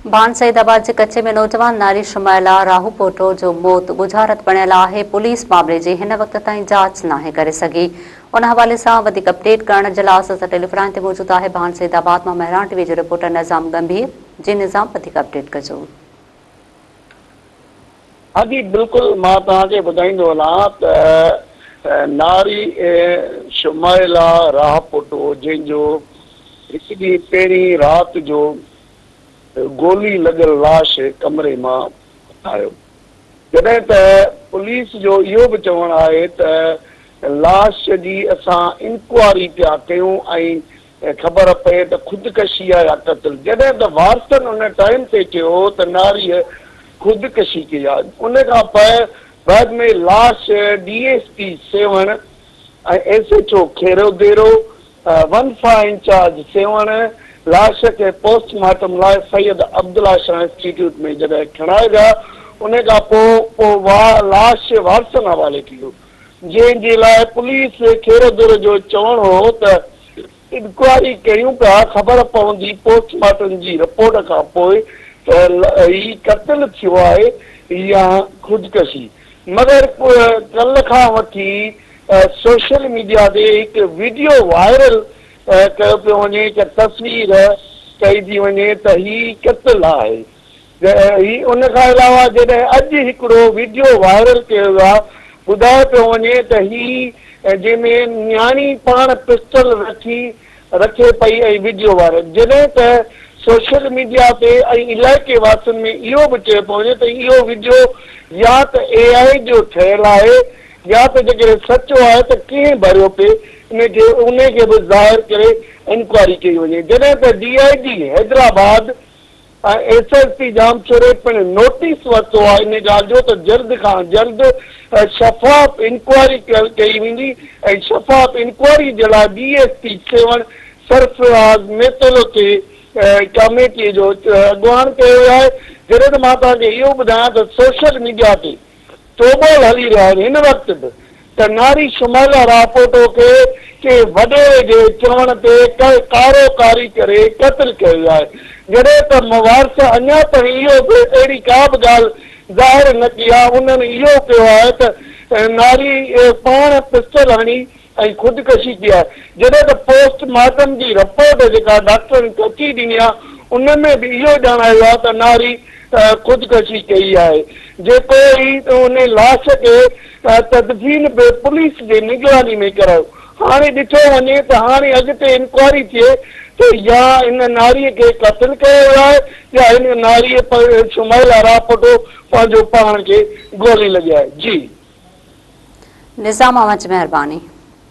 बान सईदाबाद के कच्चे में नौजवान नारी शुमाइला राहूपोटो जो मौत गुजारत बणियल है। पुलिस मामले जी हिन वक्त ताईं जांच नाहे करे सघी। उन हवाले से वधीक अपडेट करण जे लाइ असां टेलीफोन ते मौजूद है बान सईदाबाद में मेहरान टीवी जो रिपोर्टर निज़ाम गंभीर। जी निज़ाम, वधीक अपडेट कजो। हाँ जी, बिल्कुल मां तव्हांखे ॿुधाईंदो हलां त नारी शुमाइला राहूपोटो जंहिंजो हिकु ॾींहुं पहिरीं राति जो गोली लॻल लाश कमरे मां आयो। जॾहिं त पुलिस जो इहो बि चवणु आहे त लाश जी असां इंक्वायरी पिया कयूं ऐं ख़बर पए त ख़ुदकशी आहे या क़तल। जॾहिं त वारसनि उन टाइम ते चयो त नारीअ ख़ुदकशी कई आहे। उन खां बाद में लाश DSP सेवण ऐं SHO खेरोदेरो 1 इंचार्ज सेवण लाश के पोस्टमार्टम लाइ सैयद अब्दुल्ला शाह इंस्टीट्यूट में जॾहिं खणाए विया, उन खां पोइ लाश वारसनि हवाले कयो, जंहिंजे लाइ पुलिस खेरोदेरो जो चवणु हो त इंक्वायरी कयूं पिया, ख़बर पवंदी पोस्टमार्टम जी रिपोर्ट खां पोइ त ही क़तल थियो आहे या ख़ुदकशी। मगर कल्ह खां वठी सोशल मीडिया ते हिकु वीडियो वायरल कयो पियो वञे कि तस्वीर कई थी वञे त ही क़तल आहे। ही उन खां अलावा जॾहिं अॼु हिकिड़ो वीडियो वायरल कयो वियो आहे, ॿुधायो पियो वञे त ही जंहिंमें न्याणी पाण पिस्टल रखे पई ऐं वीडियो वायरल। जॾहिं त सोशल मीडिया ते ऐं इलाइक़े वासियुनि में इहो बि चयो पियो वञे त इहो वीडियो या त AI जो ठहियलु आहे या त जेकॾहिं सचो आहे त कीअं भरियो पिए, उनखे बि ज़ाहिर करे इंक्वायरी कई वञे। जॾहिं त DIG हैदराबाद ऐं SSP जामशोरे पिणु नोटिस वरितो आहे इन ॻाल्हि जो त जल्द खां जल्द शफ़ाफ़ इंक्वायरी कई वेंदी ऐं शफ़ाफ़ इंक्वायरी जे लाइ DSP सेवण सरफराज़ मेतलो खे कमेटीअ जो अॻुवान कयो वियो आहे। जॾहिं त मां तव्हांखे इहो ॿुधायां त सोशल मीडिया ते टोबल हली रहिया आहिनि हिन वक़्त बि त नारी शुमाइला राहूपोटो खे वॾे जे चवण ते कारोकारी करे क़तल कयो वियो आहे। जॾहिं त वारस अञा ताईं इहो बि अहिड़ी का बि ॻाल्हि ज़ाहिर न कई आहे। उन्हनि इहो कयो आहे त नारी पाण पिस्टल हणी ऐं ख़ुदकशी कई आहे। जॾहिं त पोस्टमार्टम जी रिपोर्ट जेका डॉक्टरनि कची ॾिनी आहे, उनमें बि इहो ॼाणायो आहे त नारी ख़ुदकशी कई आहे। जेको ई उन लाश खे तदफीन बि पुलिस जे निगरानी में करायो। हाणे ॾिठो वञे त हाणे अॻिते इंक्वायरी थिए त या इन नारीअ खे क़तल कयो वियो आहे या इन नारीअ शुमाइला राहूपोटो पंहिंजो पाण खे गोली लॻी आहे। जी निज़ाम, मेहरबानी।